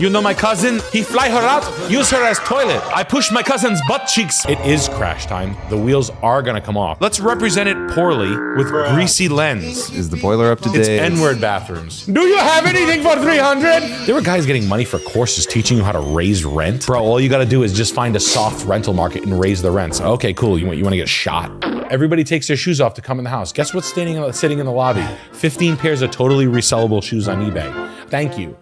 You know my cousin? He fly her out, use her as toilet. I push my cousin's butt cheeks. It is crash time. The wheels are gonna come off. Let's represent it poorly with greasy lens. Is the boiler up to date? It's N-word bathrooms. Do you have anything for 300? There were guys getting money for courses teaching you how to raise rent. Bro, all you gotta do is just find a soft rental market and raise the rents. Okay, cool. You wanna get shot? Everybody takes their shoes off to come in the house. Guess what's sitting in the lobby? 15 pairs of totally resellable shoes on eBay. Thank you.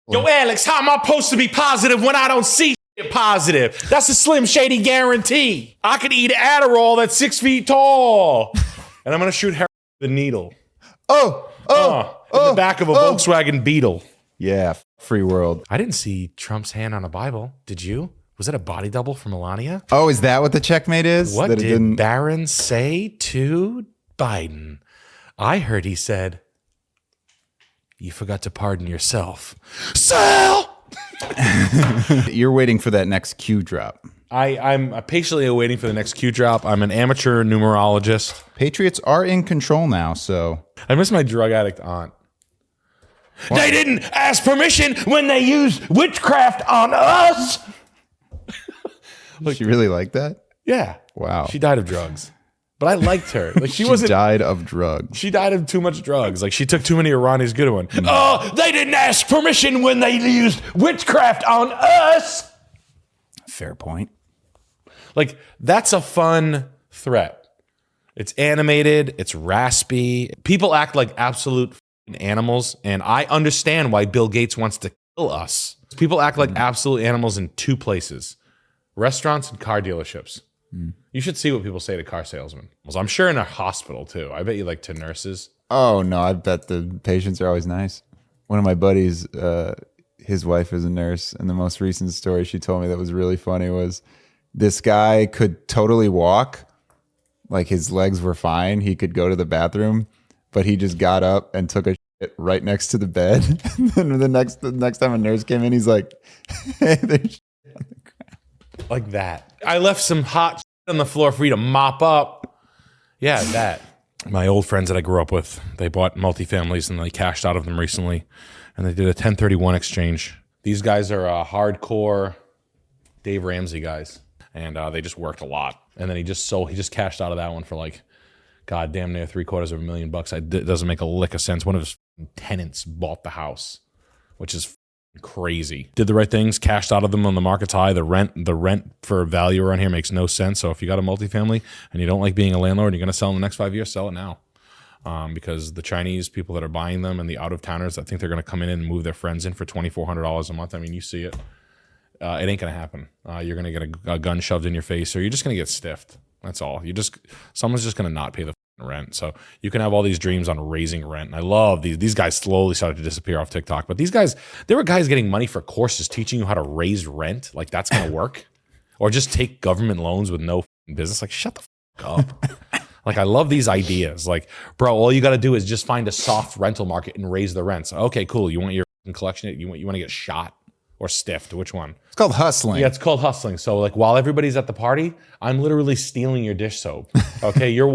Yo, Alex, how am I supposed to be positive when I don't see shit positive? That's a Slim Shady guarantee. I could eat Adderall that's 6 feet tall. And I'm gonna shoot Harry with a needle. In the back of a Volkswagen Beetle. Yeah, free world. I didn't see Trump's hand on a Bible. Did you? Was that a body double for Melania? Oh, is that what the checkmate is? What did Barron say to Biden? I heard he said, "You forgot to pardon yourself." Sell! You're waiting for that next Q drop. I'm patiently waiting for the next Q drop. I'm an amateur numerologist. Patriots are in control now, so. I miss my drug addict aunt. What? They didn't ask permission when they used witchcraft on us. Look, she really liked that? Yeah. Wow. She died of drugs. But I liked her. Like she died of drugs. She died of too much drugs. Like she took too many of Ronnie's good one. Oh, they didn't ask permission when they used witchcraft on us. Fair point. Like that's a fun threat. It's animated. It's raspy. People act like absolute animals. And I understand why Bill Gates wants to kill us. People act like absolute animals in two places. Restaurants and car dealerships. You should see what people say to car salesmen. I'm sure in a hospital too. I bet you like to nurses. Oh no, I bet the patients are always nice. One of my buddies, his wife is a nurse, and the most recent story she told me that was really funny was this guy could totally walk, like his legs were fine. He could go to the bathroom, but he just got up and took a shit right next to the bed. And then the next time a nurse came in, he's like, "Hey, there's shit on the ground." Like that. I left some hot shit on the floor for you to mop up. Yeah, that. My old friends that I grew up with, they bought multifamilies and they cashed out of them recently. And they did a 1031 exchange. These guys are hardcore Dave Ramsey guys. And they just worked a lot. And then he just cashed out of that one for like, God damn near $750,000. It doesn't make a lick of sense. One of his tenants bought the house, which is crazy. Did the right things, cashed out of them when the market's high. The rent for value around here makes no sense. So if you got a multifamily and you don't like being a landlord and you're going to sell in the next 5 years, sell it now. Because the Chinese people that are buying them and the out-of-towners, I think they're going to come in and move their friends in for $2,400 a month. I mean, you see it. It ain't going to happen. You're going to get a gun shoved in your face or you're just going to get stiffed. That's all. Someone's just going to not pay the rent. So you can have all these dreams on raising rent. And I love these guys slowly started to disappear off TikTok. But these guys, there were guys getting money for courses teaching you how to raise rent. Like that's going to work. Or just take government loans with no business. Like shut the up. Like I love these ideas. Like, bro, all you got to do is just find a soft rental market and raise the rents. Okay, cool. You want your collection? You want to get shot or stiffed? Which one? It's called hustling. Yeah, it's called hustling. So like while everybody's at the party, I'm literally stealing your dish soap. Okay, your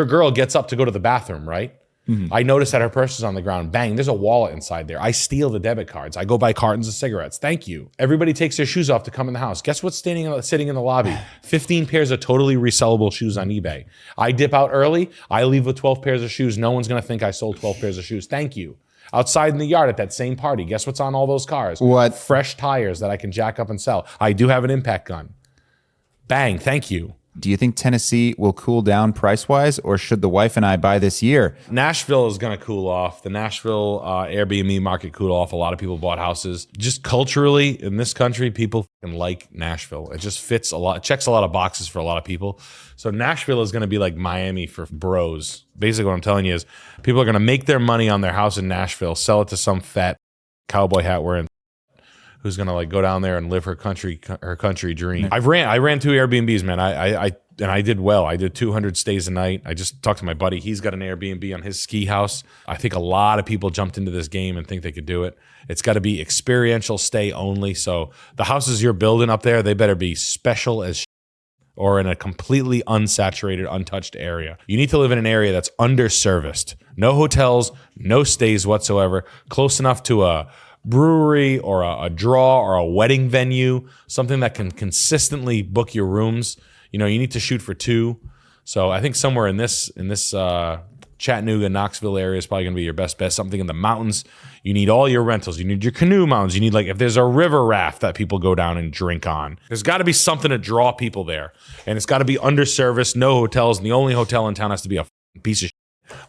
girl gets up to go to the bathroom, right? Mm-hmm. I notice that her purse is on the ground. Bang, there's a wallet inside there. I steal the debit cards. I go buy cartons of cigarettes. Thank you. Everybody takes their shoes off to come in the house. Guess what's sitting in the lobby? 15 pairs of totally resellable shoes on eBay. I dip out early. I leave with 12 pairs of shoes. No one's going to think I sold 12 pairs of shoes. Thank you. Outside in the yard at that same party, guess what's on all those cars? What? Fresh tires that I can jack up and sell. I do have an impact gun. Bang, thank you. Do you think Tennessee will cool down price-wise, or should the wife and I buy this year? Nashville is going to cool off. The Nashville AirBNB market cooled off. A lot of people bought houses. Just culturally, in this country, people like Nashville. It just fits a lot. It checks a lot of boxes for a lot of people. So Nashville is going to be like Miami for bros. Basically, what I'm telling you is people are going to make their money on their house in Nashville, sell it to some fat cowboy hat wearing who's gonna like go down there and live her country dream. I ran 2 Airbnbs, man. I did well. I did 200 stays a night. I just talked to my buddy. He's got an Airbnb on his ski house. I think a lot of people jumped into this game and think they could do it. It's got to be experiential stay only. So the houses you're building up there, they better be special as or in a completely unsaturated, untouched area. You need to live in an area that's underserviced. No hotels, no stays whatsoever. Close enough to a brewery or a draw or a wedding venue, something that can consistently book your rooms. You need to shoot for 2. So I think somewhere in this Chattanooga, Knoxville area is probably going to be your best bet. Something in the mountains. You need all your rentals. You need your canoe mountains. You need, like, if there's a river raft that people go down and drink on, there's got to be something to draw people there. And it's got to be underserviced, no hotels. And the only hotel in town has to be a piece of shit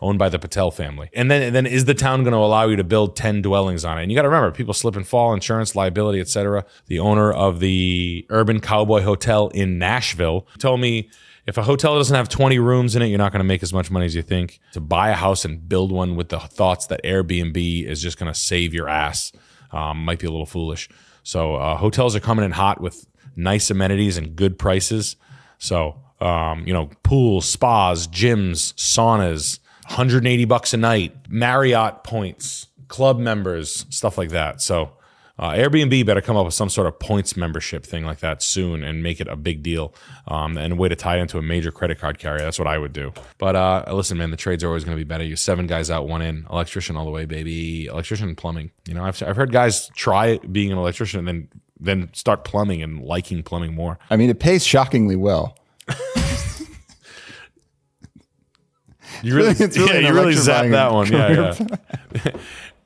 owned by the Patel family. And then is the town going to allow you to build 10 dwellings on it? And you got to remember, people slip and fall, insurance, liability, etc. The owner of the Urban Cowboy Hotel in Nashville told me, if a hotel doesn't have 20 rooms in it, you're not going to make as much money as you think. To buy a house and build one with the thoughts that Airbnb is just going to save your ass might be a little foolish. So hotels are coming in hot with nice amenities and good prices. So, pools, spas, gyms, saunas, $180 a night, Marriott points, club members, stuff like that. So Airbnb better come up with some sort of points membership thing like that soon and make it a big deal and a way to tie it into a major credit card carrier. That's what I would do. But listen, man, the trades are always going to be better. You 7 guys out, 1 in. Electrician all the way, baby. Electrician and plumbing. I've heard guys try being an electrician and then start plumbing and liking plumbing more. I mean, it pays shockingly well. You really zapped that one. Career. Yeah.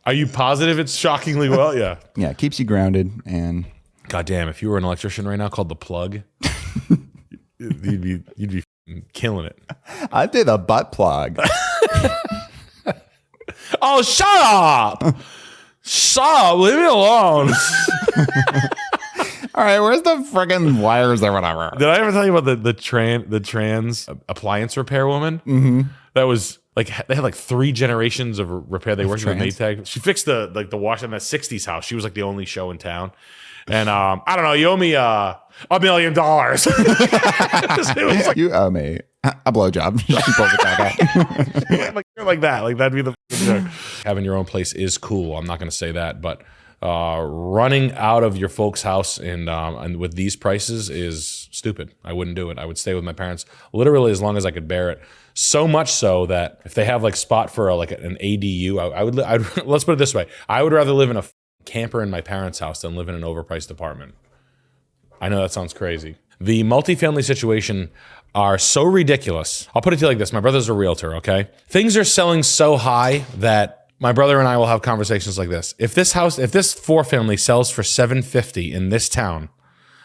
Are you positive it's shockingly well? Yeah. Yeah, it keeps you grounded. And God damn, if you were an electrician right now called The Plug, you'd be killing it. I did a butt plug. Oh, shut up! Shut up! Leave me alone. All right, where's the friggin' wires or whatever? Did I ever tell you about the trans appliance repair woman? Mm-hmm. That was like, they had like 3 generations of repair. They worked with Maytag. She fixed the wash in that 60s house. She was like the only show in town. And I don't know, you owe me $1 million. Like, you owe me a blowjob. She pulls the back out. like that. Like, that'd be the joke. Having your own place is cool. I'm not going to say that, but running out of your folks' house and with these prices is stupid. I wouldn't do it. I would stay with my parents literally as long as I could bear it. So much so that if they have like spot for an ADU, I'd let's put it this way. I would rather live in a camper in my parents' house than live in an overpriced apartment. I know that sounds crazy. The multifamily situation are so ridiculous. I'll put it to you like this. My brother's a realtor, okay? Things are selling so high that my brother and I will have conversations like this. If this 4-family sells for $750 in this town,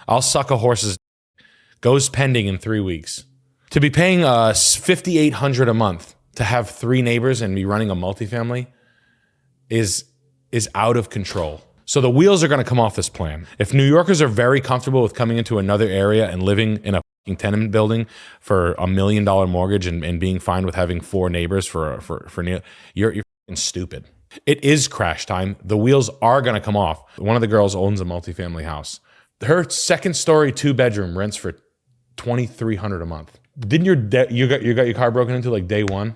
I'll suck a horse's goes pending in 3 weeks. To be paying $5,800 a month to have 3 neighbors and be running a multifamily is out of control. So the wheels are going to come off this plan. If New Yorkers are very comfortable with coming into another area and living in a tenement building for $1 million mortgage and being fine with having 4 neighbors for you're stupid. It is crash time. The wheels are going to come off. One of the girls owns a multifamily house. Her 2nd-story 2-bedroom rents for $2,300 a month. Didn't you got your car broken into like day 1?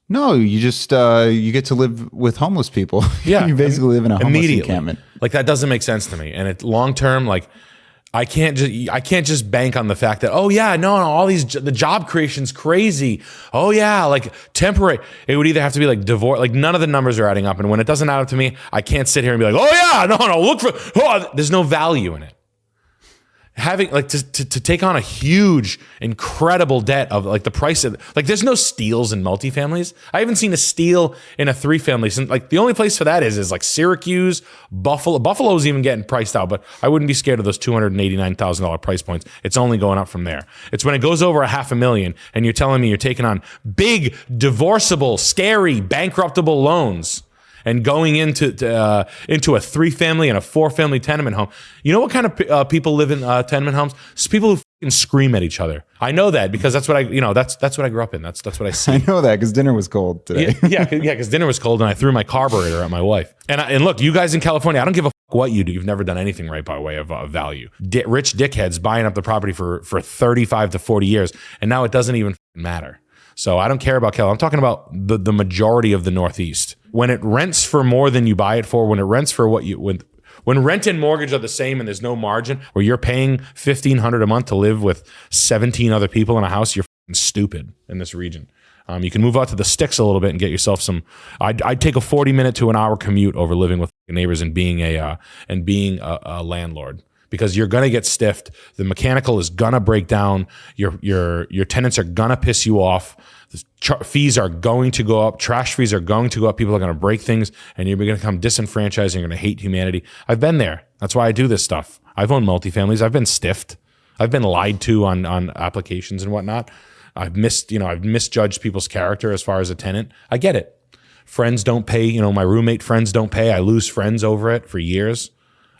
No, you just you get to live with homeless people. Yeah, you basically live in a homeless encampment. Like, that doesn't make sense to me. And it long term, like, I can't just bank on the fact that, oh yeah, no, all the job creation's crazy. Oh yeah, like temporary. It would either have to be like divorce, like none of the numbers are adding up. And when it doesn't add up to me, I can't sit here and be like, oh yeah, no, look for. There's no value in it. Having like to take on a huge, incredible debt of like the price of like, there's no steals in multifamilies. I haven't seen a steal in a 3-family since like the only place for that is like Syracuse, Buffalo. Buffalo's even getting priced out, but I wouldn't be scared of those $289,000 price points. It's only going up from there. It's when it goes over $500,000 and you're telling me you're taking on big, divorceable, scary, bankruptable loans. And going into a 3-family and a 4-family tenement home. You know what kind of people live in tenement homes? It's people who fucking scream at each other. I know that because that's what that's what I grew up in. That's what I see. I know that because dinner was cold today. Yeah, because dinner was cold and I threw my carburetor at my wife. And look, you guys in California, I don't give a fuck what you do. You've never done anything right by way of value. Rich dickheads buying up the property for 35 to 40 years, and now it doesn't even matter. So I don't care about California. I'm talking about the majority of the Northeast. When it rents for more than you buy it for, when it rents for what you when rent and mortgage are the same and there's no margin, where you're paying $1,500 a month to live with 17 other people in a house, you're fucking stupid in this region. You can move out to the sticks a little bit and get yourself some. I'd take a 40-minute to an hour commute over living with neighbors and being a landlord, because you're gonna get stiffed. The mechanical is gonna break down. Your tenants are gonna piss you off. The fees are going to go up. Trash fees are going to go up. People are gonna break things, and you're gonna become disenfranchised. And you're gonna hate humanity. I've been there. That's why I do this stuff. I've owned multifamilies. I've been stiffed. I've been lied to on applications and whatnot. I've misjudged people's character as far as a tenant. I get it. Friends don't pay. My roommate friends don't pay. I lose friends over it for years.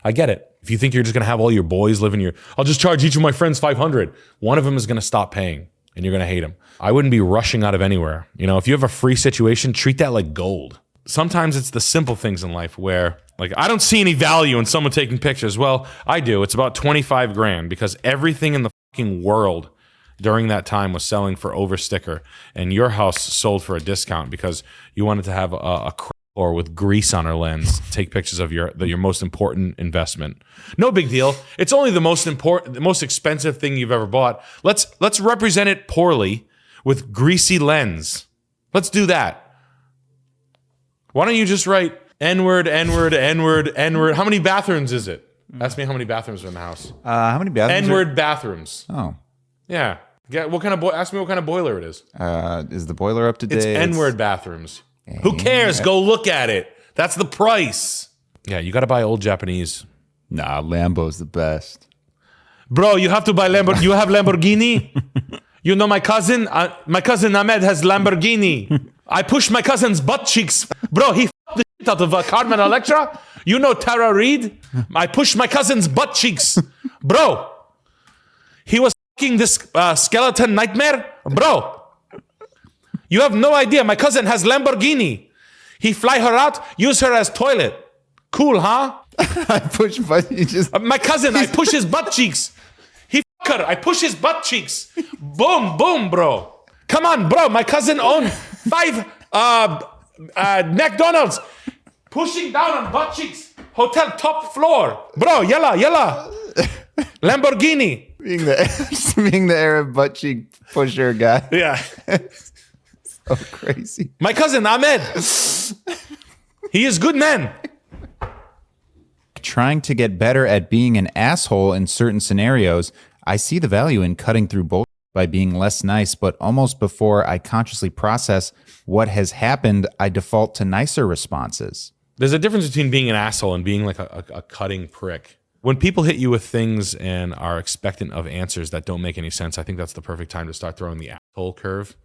I get it. If you think you're just going to have all your boys live in your, I'll just charge each of my friends $500. One of them is going to stop paying and you're going to hate him. I wouldn't be rushing out of anywhere. If you have a free situation, treat that like gold. Sometimes it's the simple things in life where, like, I don't see any value in someone taking pictures. Well, I do. It's about 25 grand because everything in the fucking world during that time was selling for over sticker, and your house sold for a discount because you wanted to have a or with grease on her lens take pictures of your most important investment. No big deal. It's only the most expensive thing you've ever bought. Let's represent it poorly with greasy lens. Let's do that. Why don't you just write N-word, N-word, N-word, N-word? How many bathrooms is it? Ask me how many bathrooms are in the house. How many bathrooms? N-word bathrooms. Oh. Yeah. Ask me what kind of boiler it is. Is the boiler up to date? It's N-word bathrooms. Who cares? Go look at it. That's the price. Yeah, you got to buy old Japanese. Nah, Lambo's the best. Bro, you have to buy Lamborghini. You have Lamborghini? My cousin? My cousin Ahmed has Lamborghini. I pushed my cousin's butt cheeks. Bro, he f***ed the shit out of Carmen Electra. Tara Reid? I pushed my cousin's butt cheeks. Bro, he was f***ing this skeleton nightmare. Bro, you have no idea. My cousin has Lamborghini. He fly her out, use her as toilet. Cool, huh? I push butt. My cousin, I push his butt cheeks. He f*** her. I push his butt cheeks. Boom, boom, bro. Come on, bro. My cousin owned 5 McDonald's. Pushing down on butt cheeks. Hotel top floor. Bro, yalla. Lamborghini. Being the Arab butt cheek pusher guy. Yeah. So crazy. My cousin Ahmed. He is good man. Trying to get better at being an asshole in certain scenarios, I see the value in cutting through bullshit by being less nice, but almost before I consciously process what has happened, I default to nicer responses. There's a difference between being an asshole and being like a cutting prick. When people hit you with things and are expectant of answers that don't make any sense, I think that's the perfect time to start throwing the asshole curve.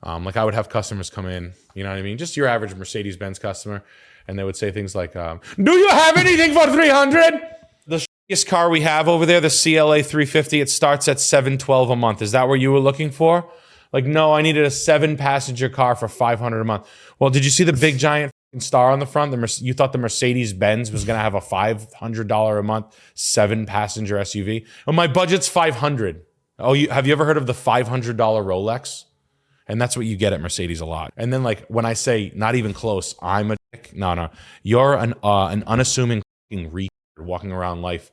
Like I would have customers come in, you know what I mean? Just your average Mercedes-Benz customer. And they would say things like, do you have anything for 300? The shittiest car we have over there, the CLA 350, it starts at $712 a month. Is that what you were looking for? Like, no, I needed a 7-passenger car for $500 a month. Well, did you see the big giant star on the front? You thought the Mercedes-Benz was going to have a $500 a month 7-passenger SUV? Well, my budget's $500. Oh, have you ever heard of the $500 Rolex? And that's what you get at Mercedes a lot. And then, like, when I say not even close, I'm a dick. No. You're an unassuming retard walking around life.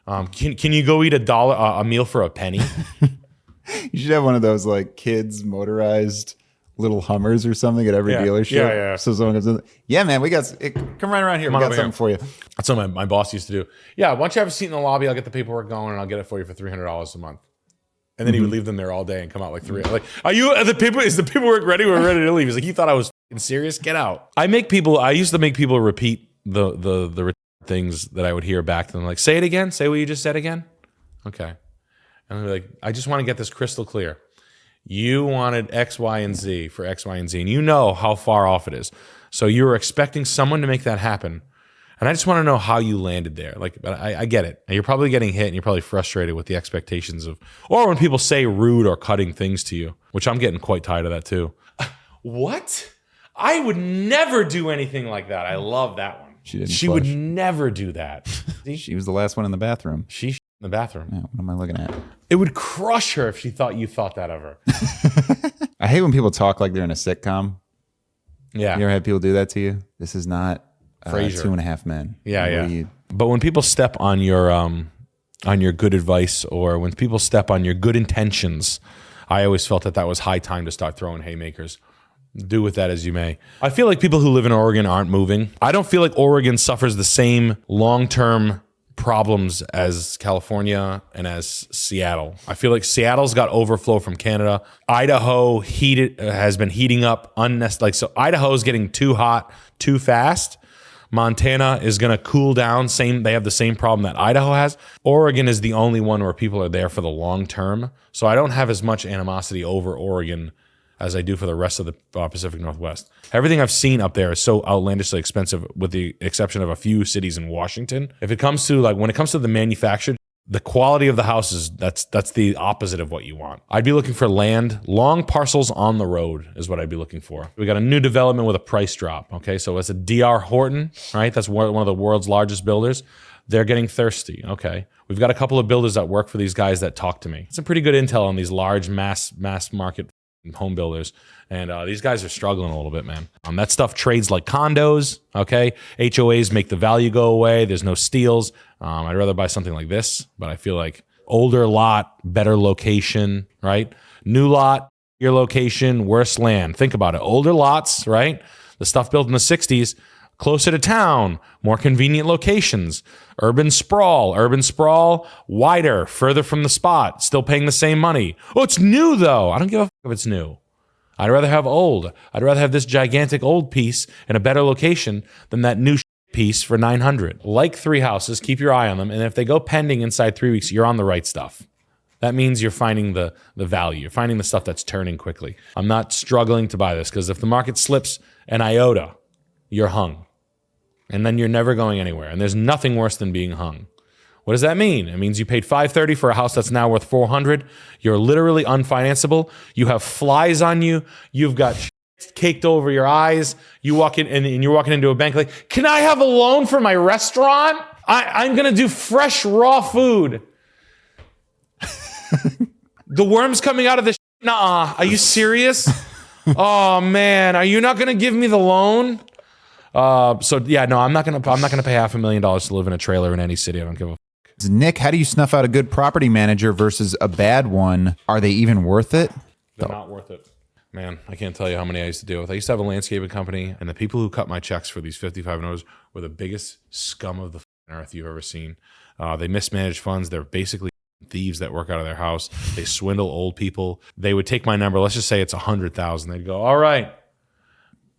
Can you go eat a meal for a penny? You should have one of those, like, kids motorized little Hummers or something at every dealership. Yeah. So someone comes in, yeah, man, come right around here. We got something for you. That's what my boss used to do. Yeah, why don't you have a seat in the lobby? I'll get the paperwork going and I'll get it for you for $300 a month. And then he would leave them there all day and come out like 3. Like, is the paperwork ready? We're ready to leave. He's like, you thought I was serious? Get out. I used to make people repeat the things that I would hear back to them. Like, say it again. Say what you just said again. Okay. And I'd be like, I just want to get this crystal clear. You wanted X, Y, and Z for X, Y, and Z. And you know how far off it is. So you were expecting someone to make that happen. And I just want to know how you landed there. Like, I get it. And you're probably getting hit and you're probably frustrated with the expectations of, or when people say rude or cutting things to you, which I'm getting quite tired of that too. What? I would never do anything like that. I love that one. She would never do that. She was the last one in the bathroom. She in the bathroom. Yeah, what am I looking at? It would crush her if she thought you thought that of her. I hate when people talk like they're in a sitcom. Yeah. You ever had people do that to you? This is not Frasier. 2.5 Men. Yeah. But when people step on your good advice or when people step on your good intentions, I always felt that that was high time to start throwing haymakers. Do with that as you may. I feel like people who live in Oregon aren't moving. I don't feel like Oregon suffers the same long-term problems as California and as Seattle. I feel like Seattle's got overflow from Canada. Idaho has been heating up so Idaho's getting too hot too fast. Montana is going to cool down. They have the same problem that Idaho has. Oregon is the only one where people are there for the long term. So I don't have as much animosity over Oregon as I do for the rest of the Pacific Northwest. Everything I've seen up there is so outlandishly expensive, with the exception of a few cities in Washington. If it comes to when it comes to the manufactured, the quality of the houses, that's the opposite of what you want. I'd be looking for land, long parcels on the road is what I'd be looking for. We got a new development with a price drop. Okay, so it's a D.R. Horton, right? That's one of the world's largest builders. They're getting thirsty. Okay, we've got a couple of builders that work for these guys that talk to me. It's a pretty good intel on these large mass market home builders, and these guys are struggling a little bit, man. That stuff trades like condos. Okay, HOAs make the value go away. There's no steals. I'd rather buy something like this, but I feel like older lot, better location, right? New lot, your location, worse land. Think about it. Older lots, right? The stuff built in the 60s, closer to town, more convenient locations. Urban sprawl, wider, further from the spot, still paying the same money. Oh, it's new though. I don't give a fuck if it's new. I'd rather have old. I'd rather have this gigantic old piece in a better location than that new piece for $900. Like 3 houses, keep your eye on them, and if they go pending inside 3 weeks, you're on the right stuff. That means you're finding the value. You're finding the stuff that's turning quickly. I'm not struggling to buy this, because if the market slips an iota, you're hung. And then you're never going anywhere. And there's nothing worse than being hung. What does that mean? It means you paid $530 for a house that's now worth $400. You're literally unfinanceable. You have flies on you. You've got caked over your eyes. You walk in and you're walking into a bank like, can I have a loan for my restaurant? I'm going to do fresh, raw food. The worm's coming out of this. Nuh-uh. Are you serious? Oh, man. Are you not going to give me the loan? So yeah, no, I'm not gonna pay $500,000 to live in a trailer in any city. I don't give a. Nick, how do you snuff out a good property manager versus a bad one? Are they even worth it? They're not worth it, man. I can't tell you how many I used to deal with. I used to have a landscaping company, and the people who cut my checks for these 55 and overs were the biggest scum of the earth you've ever seen. They mismanage funds. They're basically thieves that work out of their house. They swindle old people. They would take my number. Let's just say it's $100,000. They'd go, all right.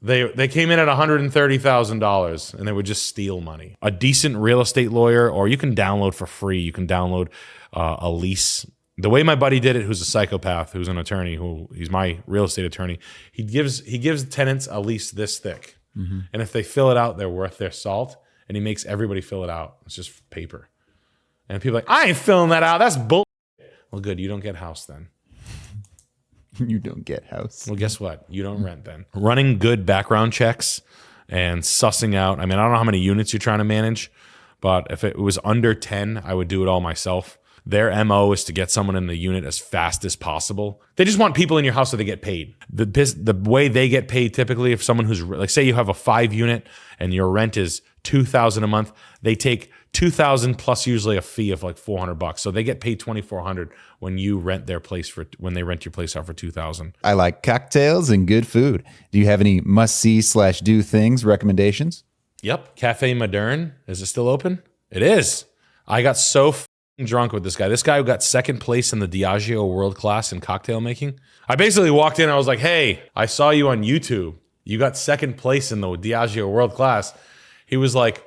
They came in at $130,000, and they would just steal money. A decent real estate lawyer, or you can download for free. You can download a lease. The way my buddy did it, who's a psychopath, who's an attorney, he's my real estate attorney. He gives tenants a lease this thick, and if they fill it out, they're worth their salt. And he makes everybody fill it out. It's just paper. And people are like, I ain't filling that out. That's bull. Well, good. You don't get house then. You don't get house. Well, guess what? You don't rent then. Running good background checks and sussing out. I mean, I don't know how many units you're trying to manage, but if it was under 10, I would do it all myself. Their MO is to get someone in the unit as fast as possible. They just want people in your house so they get paid. The way they get paid typically, if someone who's like, say you have a 5-unit and your rent is $2,000 a month, they take $2,000 plus usually a fee of like $400. So they get paid $2,400 when you rent their place when they rent your place out for $2,000. I like cocktails and good food. Do you have any must-see/do things recommendations? Yep. Cafe Moderne. Is it still open? It is. I got so drunk with this guy. This guy who got second place in the Diageo World Class in cocktail making. I basically walked in. I was like, hey, I saw you on YouTube. You got second place in the Diageo World Class. He was like,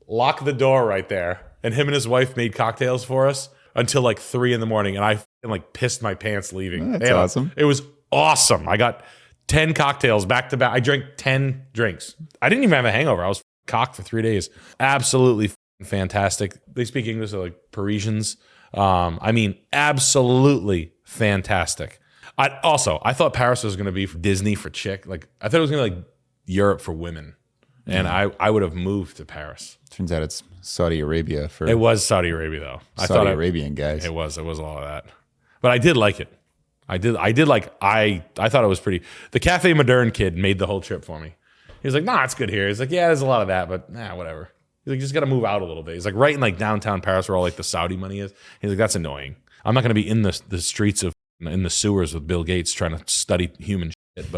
lock the door right there. And him and his wife made cocktails for us until like 3 a.m. and I like pissed my pants leaving. That's awesome. It was awesome. I got 10 cocktails back to back. I drank 10 drinks. I didn't even have a hangover. I was cocked for 3 days. Absolutely fantastic. They speak English. They're like Parisians. I mean, absolutely fantastic. I thought Paris was going to be for Disney for chick. Like I thought it was going to be like Europe for women. And I would have moved to Paris. Turns out it's Saudi Arabia for. It was Saudi Arabia though. Saudi Arabian guys. It was all of that. But I did like it. I thought it was pretty. The Cafe Moderne kid made the whole trip for me. He was like, nah, it's good here. He's like, yeah, there's a lot of that, but nah, whatever. He's like, you just got to move out a little bit. He's like, right in like downtown Paris where all like the Saudi money is. He's like, that's annoying. I'm not going to be in the streets of in the sewers with Bill Gates trying to study human shit. But